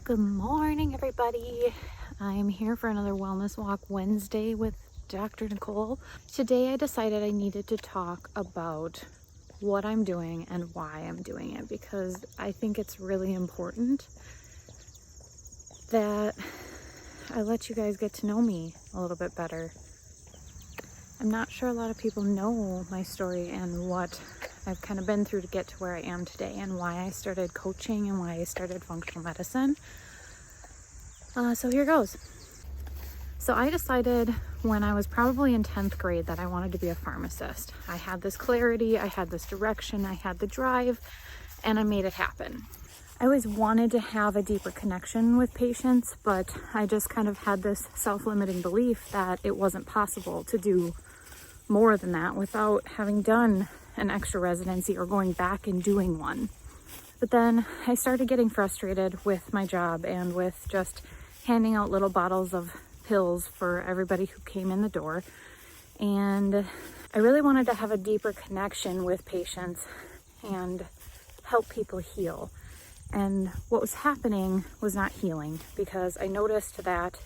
Good morning, everybody. I'm here for another Wellness Walk Wednesday with Dr. Nicole. Today I decided I needed to talk about what I'm doing and why I'm doing it, because I think it's really important that I let you guys get to know me a little bit better. I'm not sure a lot of people know my story and what I've kind of been through to get to where I am today, and why I started coaching and why I started functional medicine. So here goes. So I decided when I was probably in 10th grade that I wanted to be a pharmacist. I had this clarity, I had this direction, I had the drive, and I made it happen. I always wanted to have a deeper connection with patients, but I just kind of had this self-limiting belief that it wasn't possible to do more than that without having done an extra residency or going back and doing one. But then I started getting frustrated with my job and with just handing out little bottles of pills for everybody who came in the door. And I really wanted to have a deeper connection with patients and help people heal. And what was happening was not healing, because I noticed that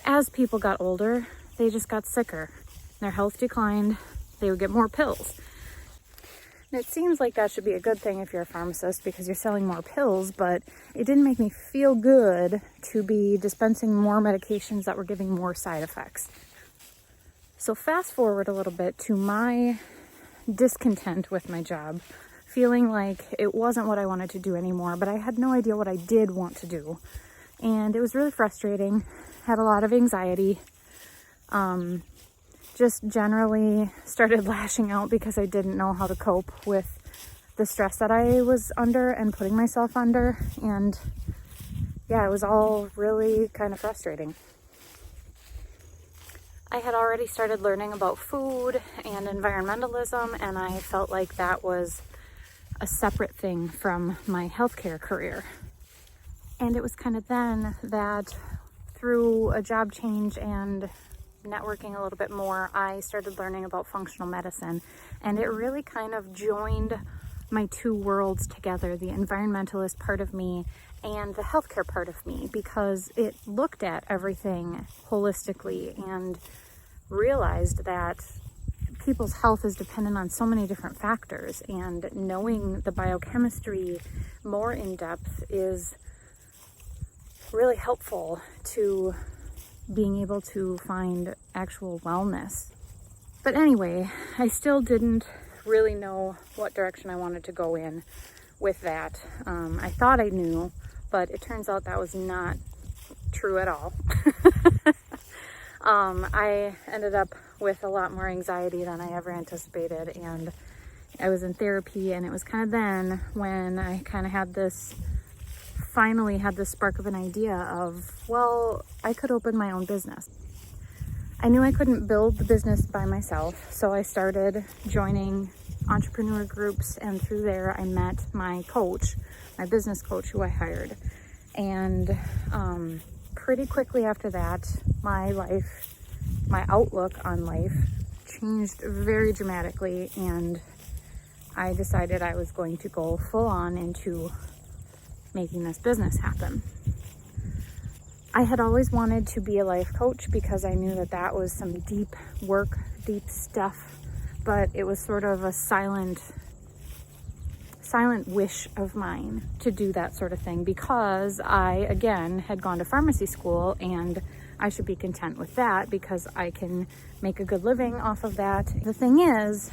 as people got older, they just got sicker. Their health declined, they would get more pills. And it seems like that should be a good thing if you're a pharmacist, because you're selling more pills, but it didn't make me feel good to be dispensing more medications that were giving more side effects. So fast forward a little bit to my discontent with my job, feeling like it wasn't what I wanted to do anymore, but I had no idea what I did want to do. And it was really frustrating, had a lot of anxiety, just generally started lashing out because I didn't know how to cope with the stress that I was under and putting myself under. And yeah, it was all really kind of frustrating. I had already started learning about food and environmentalism, and I felt like that was a separate thing from my healthcare career. And it was kind of then that through a job change and networking a little bit more, I started learning about functional medicine, and it really kind of joined my two worlds together, the environmentalist part of me and the healthcare part of me, because it looked at everything holistically and realized that people's health is dependent on so many different factors, and knowing the biochemistry more in depth is really helpful to being able to find actual wellness. But anyway, I still didn't really know what direction I wanted to go in with that. I thought I knew, but it turns out that was not true at all. I ended up with a lot more anxiety than I ever anticipated, and I was in therapy, and it was kind of then when I kind of finally had this spark of an idea of, well, I could open my own business. I knew I couldn't build the business by myself, so I started joining entrepreneur groups, and through there I met my coach, my business coach, who I hired. And pretty quickly after that, my outlook on life changed very dramatically, and I decided I was going to go full on into making this business happen. I had always wanted to be a life coach because I knew that was some deep work, deep stuff, but it was sort of a silent wish of mine to do that sort of thing, because I, again, had gone to pharmacy school, and I should be content with that because I can make a good living off of that. The thing is,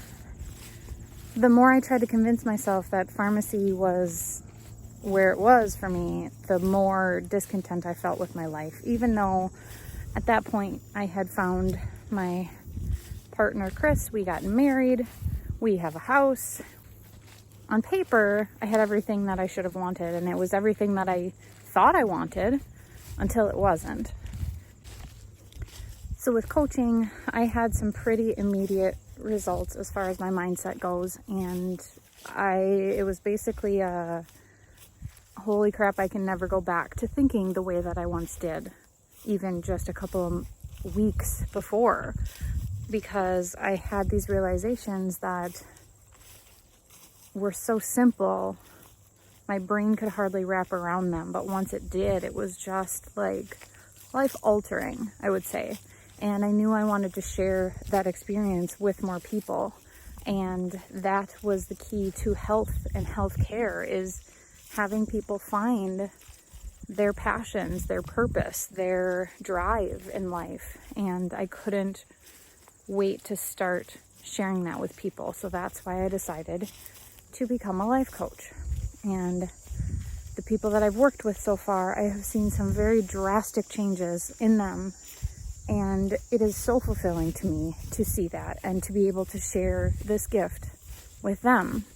the more I tried to convince myself that pharmacy was where it was for me, the more discontent I felt with my life, even though at that point I had found my partner, Chris. We got married, we have a house. On paper, I had everything that I should have wanted, and it was everything that I thought I wanted until it wasn't. So with coaching, I had some pretty immediate results as far as my mindset goes, and it was basically holy crap, I can never go back to thinking the way that I once did, even just a couple of weeks before, because I had these realizations that were so simple my brain could hardly wrap around them. But once it did, it was just like life altering, I would say. And I knew I wanted to share that experience with more people. And that was the key to health and healthcare, is having people find their passions, their purpose, their drive in life. And I couldn't wait to start sharing that with people. So that's why I decided to become a life coach. And the people that I've worked with so far, I have seen some very drastic changes in them. And it is so fulfilling to me to see that and to be able to share this gift with them,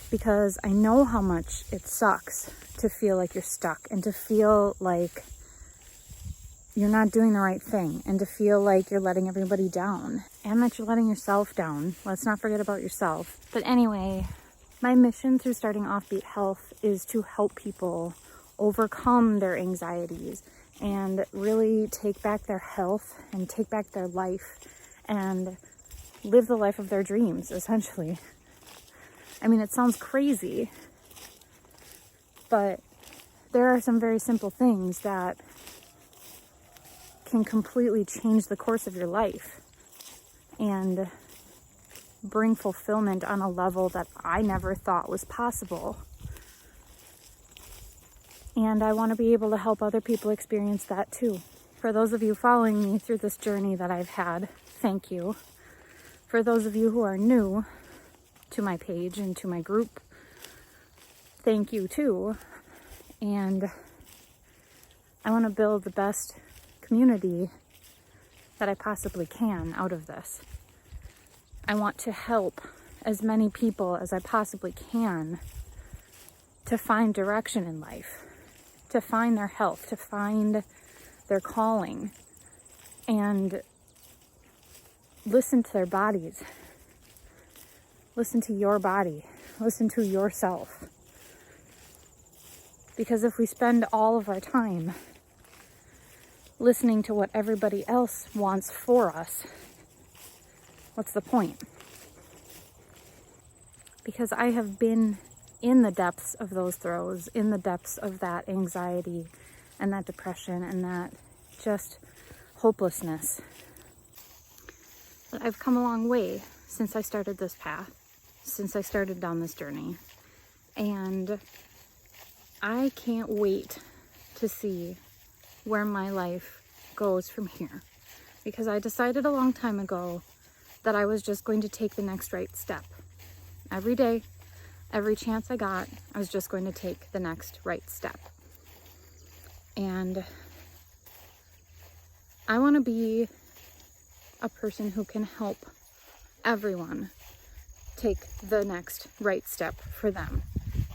because I know how much it sucks to feel like you're stuck and to feel like you're not doing the right thing and to feel like you're letting everybody down and that you're letting yourself down. Let's not forget about yourself. But anyway, my mission through starting Offbeat Health is to help people overcome their anxieties and really take back their health and take back their life and live the life of their dreams, essentially. I mean, it sounds crazy, but there are some very simple things that can completely change the course of your life and bring fulfillment on a level that I never thought was possible. And I want to be able to help other people experience that too. For those of you following me through this journey that I've had, thank you. For those of you who are new to my page and to my group, thank you too. And I want to build the best community that I possibly can out of this. I want to help as many people as I possibly can to find direction in life, to find their health, to find their calling, and listen to their bodies. Listen to your body. Listen to yourself. Because if we spend all of our time listening to what everybody else wants for us, what's the point? Because I have been in the depths of those throes, in the depths of that anxiety and that depression and that just hopelessness. But I've come a long way since I started this path, since I started down this journey. And I can't wait to see where my life goes from here. Because I decided a long time ago that I was just going to take the next right step. Every day, every chance I got, I was just going to take the next right step. And I want to be a person who can help everyone take the next right step for them.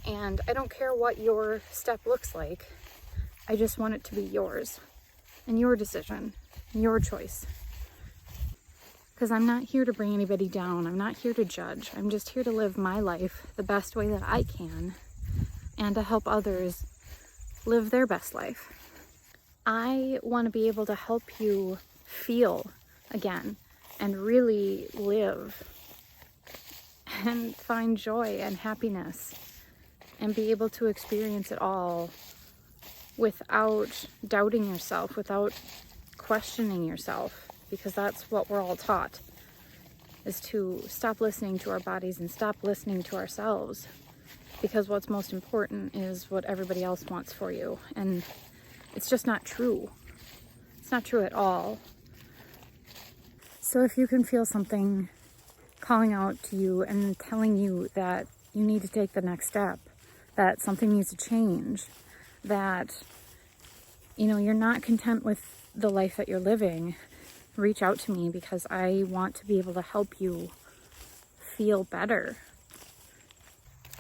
And I don't care what your step looks like. I just want it to be yours and your decision, your choice. Because I'm not here to bring anybody down. I'm not here to judge. I'm just here to live my life the best way that I can and to help others live their best life. I want to be able to help you feel again and really live and find joy and happiness and be able to experience it all without doubting yourself, without questioning yourself. Because that's what we're all taught, is to stop listening to our bodies and stop listening to ourselves. Because what's most important is what everybody else wants for you. And it's just not true. It's not true at all. So if you can feel something calling out to you and telling you that you need to take the next step, that something needs to change, that, you're not content with the life that you're living, reach out to me, because I want to be able to help you feel better.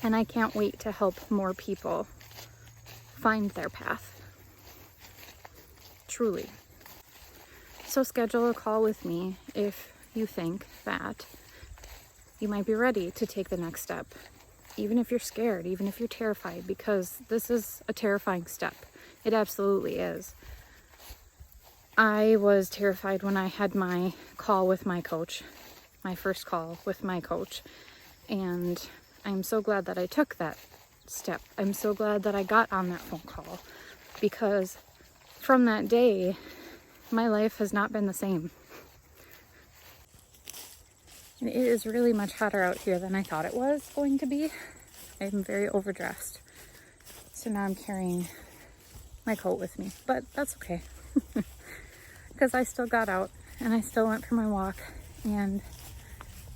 And I can't wait to help more people find their path. Truly. So schedule a call with me if you think that you might be ready to take the next step. Even if you're scared, even if you're terrified, because this is a terrifying step. It absolutely is. I was terrified when I had my call with my coach, my first call with my coach, and I'm so glad that I took that step. I'm so glad that I got on that phone call, because from that day, my life has not been the same. And it is really much hotter out here than I thought it was going to be. I'm very overdressed. So now I'm carrying my coat with me, but that's okay. Because I still got out and I still went for my walk and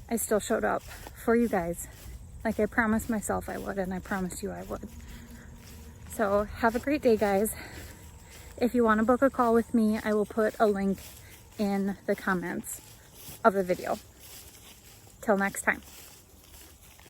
I still showed up for you guys like I promised myself I would, and I promised you I would. So have a great day, guys. If you want to book a call with me, I will put a link in the comments of the video. Till next time.